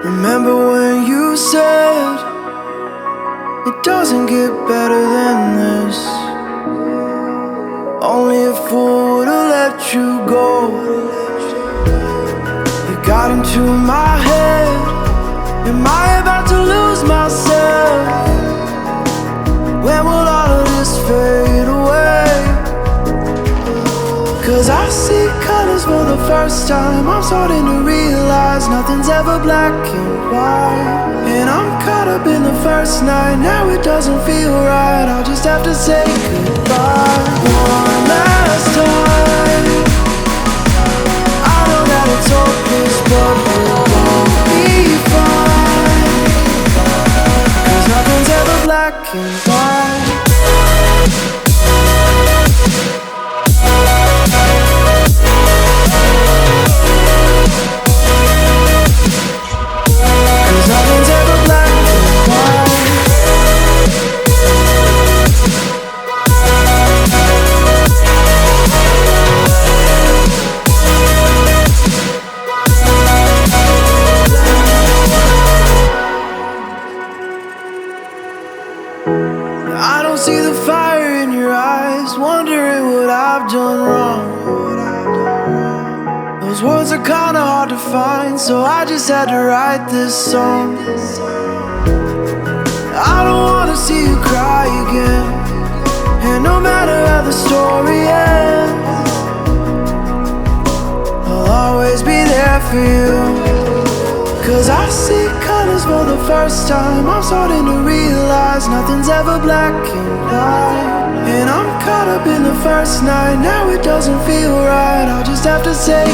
Remember when you said it doesn't get better than this? Only a fool would've let you go. You got into my head. Am I about to lose myself? When will all of this fade away? 'Cause I see colors for the first time. I'm starting to realize nothing's ever black and white. And I'm caught up in the first night. Now it doesn't feel right. I'll just have to say goodbye one last time. I know that it's hopeless, but we'll both be fine. 'Cause nothing's ever black and white. I don't see the fire in your eyes, wondering what I've done wrong. Those words are kinda hard to find, so I just had to write this song. I don't wanna see you cry again, and no matter how the story ends, I'll always be there for you. 'Cause I see colors for the first time. I'm starting to realize nothing's ever black and white. And I'm caught up in the first night. Now it doesn't feel right. I'll just have to say